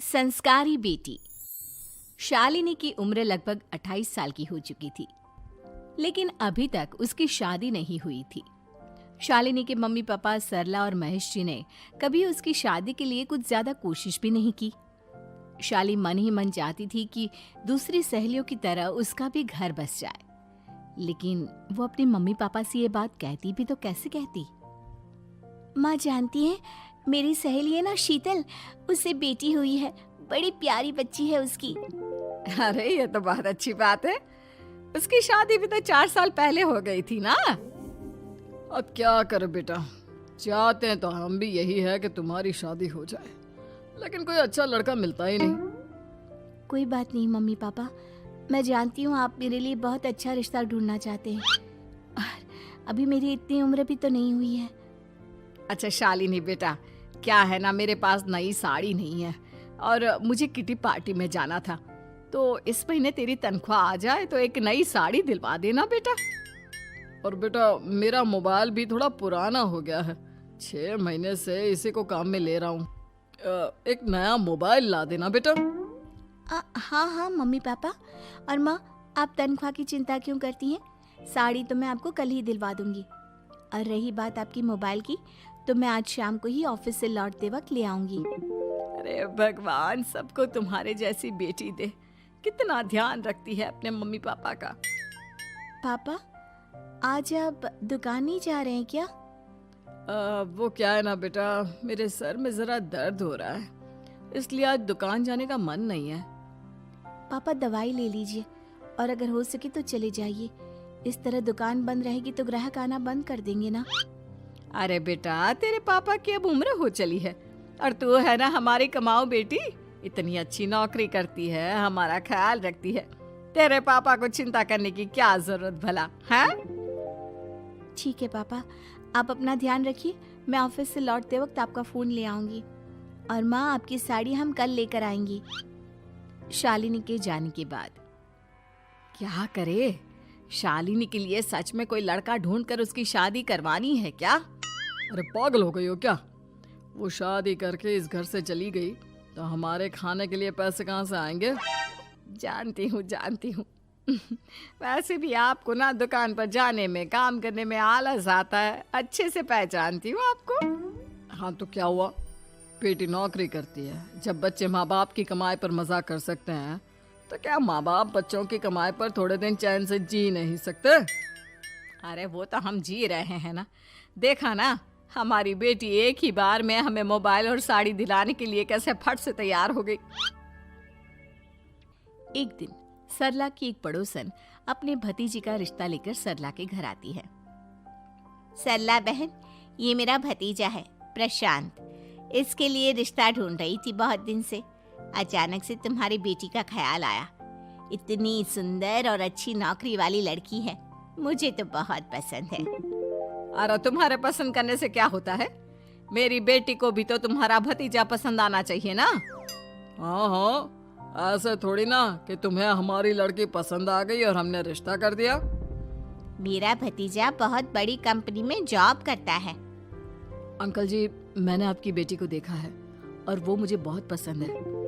संस्कारी बेटी। शालिनी की उम्र लगभग 28 साल की हो चुकी थी, लेकिन अभी तक उसकी शादी नहीं हुई थी। शालिनी के मम्मी पापा सरला और महेश जी ने कभी उसकी शादी के लिए कुछ ज्यादा कोशिश भी नहीं की। शाली मन ही मन चाहती थी कि दूसरी सहेलियों की तरह उसका भी घर बस जाए, लेकिन वो अपने मम्मी पापा से ये बात कहती भी तो कैसे कहती। माँ जानती है, मेरी सहेली है ना शीतल, उससे बेटी हुई है, बड़ी प्यारी बच्ची है उसकी। अरे ये तो बहुत अच्छी बात है। उसकी शादी भी तो 4 साल पहले हो गई थी ना। अब क्या करे बेटा, चाहते हैं तो हम भी यही है कि तुम्हारी शादी हो जाए, लेकिन कोई अच्छा लड़का मिलता ही नहीं। कोई बात नहीं मम्मी पापा, मैं जानती हूँ आप मेरे लिए बहुत अच्छा रिश्ता ढूंढना चाहते हैं, और अभी मेरी इतनी उम्र भी तो नहीं हुई है। अच्छा शालिनी बेटा, क्या है ना, मेरे पास नई साड़ी नहीं है और मुझे किटी पार्टी में जाना था, तो इस महीने तेरी तनख्वाह आ जाए तो एक नई साड़ी दिलवा देना बेटा। और बेटा मेरा मोबाइल भी थोड़ा पुराना हो गया है, 6 महीने से इसी को काम में ले रहा हूँ। एक नया मोबाइल ला देना बेटा। हाँ हाँ मम्मी पापा। और माँ, आप तनख्वाह की चिंता क्यों करती हैं? साड़ी तो मैं आपको कल ही दिलवा दूंगी। और रही बात आपकी मोबाइल की, तो मैं आज शाम को ही ऑफिस से लौटते वक्त ले आऊंगी। अरे भगवान सबको तुम्हारे जैसी बेटी दे, कितना ध्यान रखती है अपने मम्मी पापा का। पापा, आज आप दुकान नहीं जा रहे हैं क्या? वो क्या है ना बेटा, मेरे सर में जरा दर्द हो रहा है, इसलिए आज दुकान जाने का मन नहीं है। पापा दवाई ले लीजिए, और अगर हो सके तो चले जाइए। इस तरह दुकान बंद रहेगी तो ग्राहक आना बंद कर देंगे ना। अरे बेटा, तेरे पापा की अब उम्र हो चली है, और तू है ना हमारी कमाऊ बेटी, इतनी अच्छी नौकरी करती है, हमारा ख्याल रखती है, तेरे पापा को चिंता करने की क्या जरूरत भला है? ठीक है पापा, आप अपना ध्यान रखिए, मैं ऑफिस से लौटते वक्त आपका फोन ले आऊंगी। और माँ, आपकी साड़ी हम कल लेकर आएंगी। शालिनी के जाने के बाद क्या करे, शालिनी के लिए सच में कोई लड़का ढूंढकर उसकी शादी करवानी है क्या? अरे पागल हो गई हो क्या? वो शादी करके इस घर से चली गई तो हमारे खाने के लिए पैसे कहाँ से आएंगे? जानती हूँ वैसे भी आपको ना दुकान पर जाने में, काम करने में आलस आता है, अच्छे से पहचानती हूँ आपको। हाँ तो क्या हुआ, बेटी नौकरी करती है, जब बच्चे माँ बाप की कमाई पर मजाक कर सकते हैं, तो क्या माँ बाप बच्चों की कमाई पर थोड़े दिन चैन से जी नहीं सकते? अरे वो तो हम जी रहे हैं ना, देखा ना हमारी बेटी एक ही बार में हमें मोबाइल और साड़ी दिलाने के लिए कैसे फट से तैयार हो गई। एक दिन सरला की एक पड़ोसन अपने भतीजी का रिश्ता लेकर सरला के घर आती है। सरला बहन, ये मेरा भतीजा है प्रशांत, इसके लिए रिश्ता ढूंढ रही थी बहुत दिन से। अचानक से तुम्हारी बेटी का ख्याल आया, इतनी सुंदर और अच्छी नौकरी वाली लड़की है, मुझे तो बहुत पसंद है। अरे तुम्हारे पसंद करने से क्या होता है, मेरी बेटी को भी तो तुम्हारा भतीजा पसंद आना चाहिए ना। हाँ, ऐसे थोड़ी ना कि तुम्हें हमारी लड़की पसंद आ गई और हमने रिश्ता कर दिया। मेरा भतीजा बहुत बड़ी कंपनी में जॉब करता है। अंकल जी, मैंने आपकी बेटी को देखा है और वो मुझे बहुत पसंद है।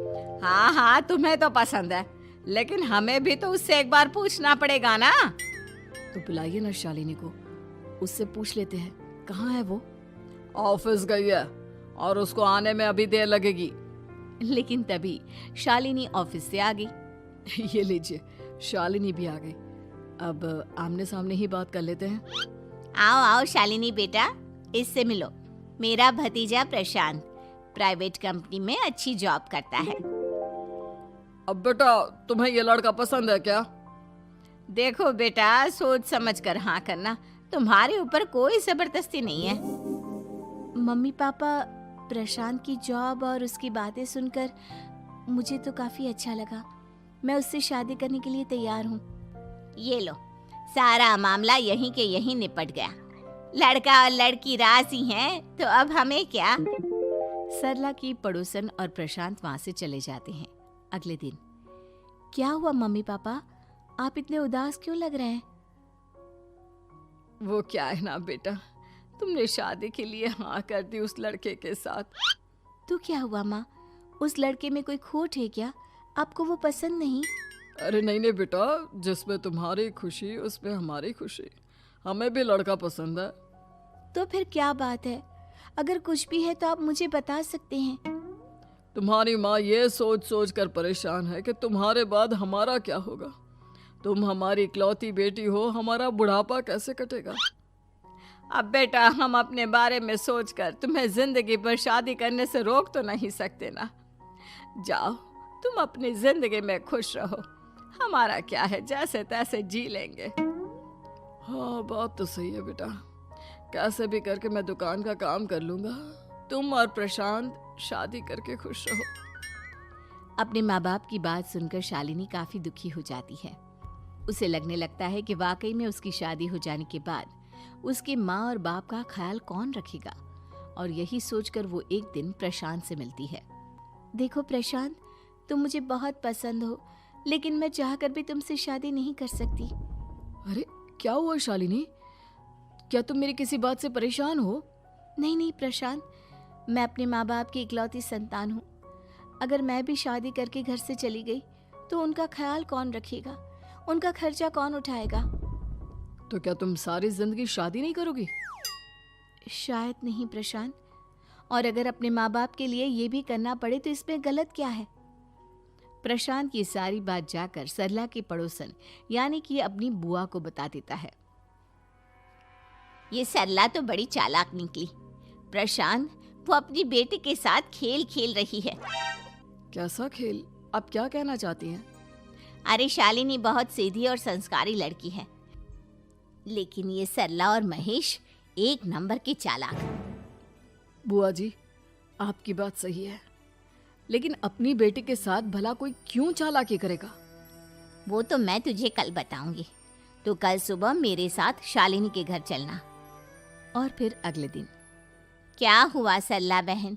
हाँ, तुम्हें तो पसंद है, लेकिन हमें भी तो उससे एक बार पूछना पड़ेगा ना। तो बुलाइए ना शालिनी को, उससे पूछ लेते हैं कहाँ है वो। ऑफिस गई है और उसको आने में अभी देर लगेगी। लेकिन तभी शालिनी ऑफिस से आ गई। ये लीजिए, शालिनी भी आ गई, अब आमने सामने ही बात कर लेते हैं। आओ आओ शालिनी बेटा, इससे मिलो, मेरा भतीजा प्रशांत प्राइवेट कंपनी में अच्छी जॉब करता है। अब बेटा, तुम्हें ये लड़का पसंद है क्या? देखो बेटा, सोच समझ कर हाँ करना, तुम्हारे ऊपर कोई जबरदस्ती नहीं है। मम्मी पापा, प्रशांत की जॉब और उसकी बातें सुनकर मुझे तो काफी अच्छा लगा, मैं उससे शादी करने के लिए तैयार हूँ। ये लो, सारा मामला यहीं के यहीं निपट गया, लड़का और लड़की राजी हैं, तो अब हमें क्या। सरला की पड़ोसन और प्रशांत वहां से चले जाते हैं। अगले दिन, क्या हुआ मम्मी पापा, आप इतने उदास क्यों लग रहे हैं? वो क्या है ना बेटा, तुमने शादी के लिए हाँ कर दी उस लड़के के साथ। तो क्या हुआ माँ, उस लड़के में कोई खोट है क्या? आपको वो पसंद नहीं? अरे नहीं नहीं बेटा, जिसमें तुम्हारी खुशी उसमें हमारी खुशी। हमें भी लड़का पसंद है। तो फिर क्या बात है? अगर कुछ भी है तो आप मुझे बता सकते हैं। तुम्हारी माँ ये सोच सोच कर परेशान है कि तुम्हारे बाद हमारा क्या होगा। तुम हमारी इकलौती बेटी हो, हमारा बुढ़ापा कैसे कटेगा। अब बेटा, हम अपने बारे में सोचकर तुम्हें जिंदगी भर शादी करने से रोक तो नहीं सकते ना। जाओ, तुम अपनी जिंदगी में खुश रहो, हमारा क्या है, जैसे तैसे जी लेंगे। हाँ, बात तो सही है बेटा। कैसे भी करके मैं दुकान का काम कर लूंगा। तुम और प्रशांत शादी करके खुश रहो। अपने माँ बाप की बात सुनकर शालिनी काफी दुखी हो जाती है। उसे लगने लगता है कि वाकई में उसकी शादी हो जाने के बाद उसकी माँ और बाप का ख्याल कौन रखेगा। और यही सोचकर वो एक दिन प्रशांत से मिलती है। देखो प्रशांत, तुम मुझे बहुत पसंद हो, लेकिन मैं चाहकर भी तुमसे शादी नहीं कर सकती। अरे क्या हुआ शालिनी? क्या तुम मेरी किसी बात से परेशान हो? नहीं नहीं प्रशांत, मैं अपने माँ बाप की इकलौती संतान हूँ। अगर मैं भी शादी करके घर से चली गई तो उनका ख्याल कौन रखेगा, उनका खर्चा कौन उठाएगा। तो क्या तुम सारी जिंदगी शादी नहीं करोगी? शायद नहीं प्रशांत, और अगर अपने माँ बाप के लिए ये भी करना पड़े तो इसमें गलत क्या है। प्रशांत की सारी बात जाकर सरला के पड़ोसन यानी कि अपनी बुआ को बता देता है। ये सरला तो बड़ी चालाक निकली। प्रशांत, वो अपनी बेटी के साथ खेल खेल रही है। कैसा खेल? आप क्या कहना चाहती हैं? अरे शालिनी बहुत सीधी और संस्कारी लड़की है, लेकिन ये सरला और महेश एक नंबर के चालाक। बुआ जी, आपकी बात सही है, लेकिन अपनी बेटी के साथ भला कोई क्यों चालाकी करेगा? वो तो मैं तुझे कल बताऊंगी। तो कल सुबह मेरे साथ शालिनी के घर चलना। और फिर अगले दिन। क्या हुआ सरला बहन,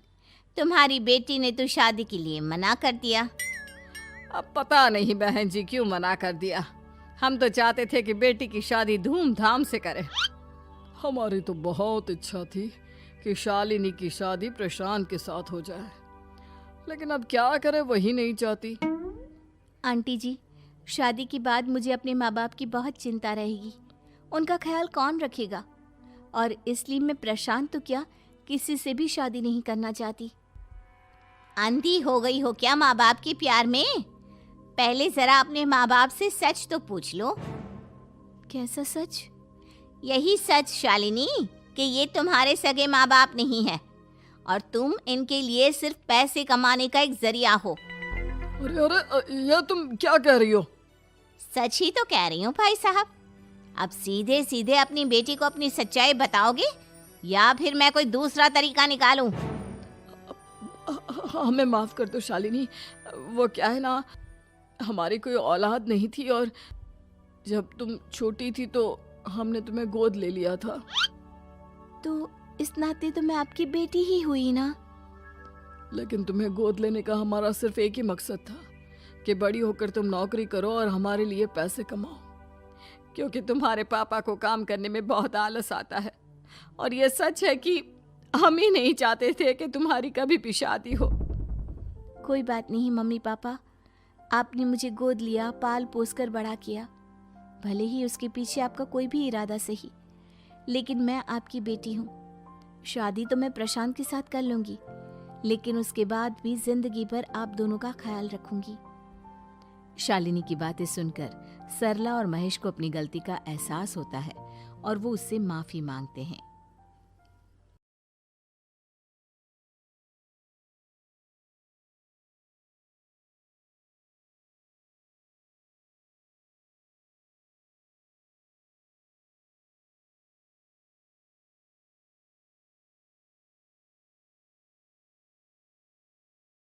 तुम्हारी बेटी ने तो शादी के लिए मना कर दिया। अब पता नहीं बहन जी क्यों मना कर दिया। हम तो चाहते थे कि बेटी की शादी धूमधाम से करें। हमारी तो बहुत इच्छा थी कि शालिनी की शादी प्रशांत के साथ हो जाए, लेकिन अब क्या करें, वही नहीं चाहती। आंटी जी, शादी के बाद मुझे अपने माँ बाप की बहुत चिंता रहेगी। उनका ख्याल कौन रखेगा, और इसलिए मैं प्रशांत तो क्या, किसी से भी शादी नहीं करना चाहती। अंधी हो गई हो क्या माँ बाप के प्यार में? पहले जरा अपने माँ बाप से सच तो पूछ लो। कैसा सच? यही सच शालिनी, कि ये तुम्हारे सगे माँ बाप नहीं है और तुम इनके लिए सिर्फ पैसे कमाने का एक जरिया हो। अरे अरे, ये तुम क्या कह रही हो? सच ही तो कह रही हूँ भाई साहब। अब सीधे सीधे अपनी बेटी को अपनी सच्चाई बताओगे या फिर मैं कोई दूसरा तरीका निकालूं? हमें माफ कर दो शालिनी। वो क्या है ना, हमारी कोई औलाद नहीं थी और जब तुम छोटी थी तो हमने तुम्हें गोद ले लिया था। तो इस नाते तो मैं आपकी बेटी ही हुई ना। लेकिन तुम्हें गोद लेने का हमारा सिर्फ एक ही मकसद था कि बड़ी होकर तुम नौकरी करो और हमारे लिए पैसे कमाओ, क्योंकि तुम्हारे पापा को काम करने में बहुत आलस आता है। और ये सच है कि हम ही नहीं चाहते थे कि तुम्हारी कभी भी शादी हो। कोई बात नहीं मम्मी पापा, आपने मुझे गोद लिया, पाल पोस कर बड़ा किया। भले ही उसके पीछे आपका कोई भी इरादा सही, लेकिन मैं आपकी बेटी हूँ। शादी तो मैं प्रशांत के साथ कर लूंगी, लेकिन उसके बाद भी जिंदगी भर आप दोनों का ख्याल रखूंगी। शालिनी की बातें सुनकर सरला और महेश को अपनी गलती का एहसास होता है और वो उससे माफी मांगते हैं।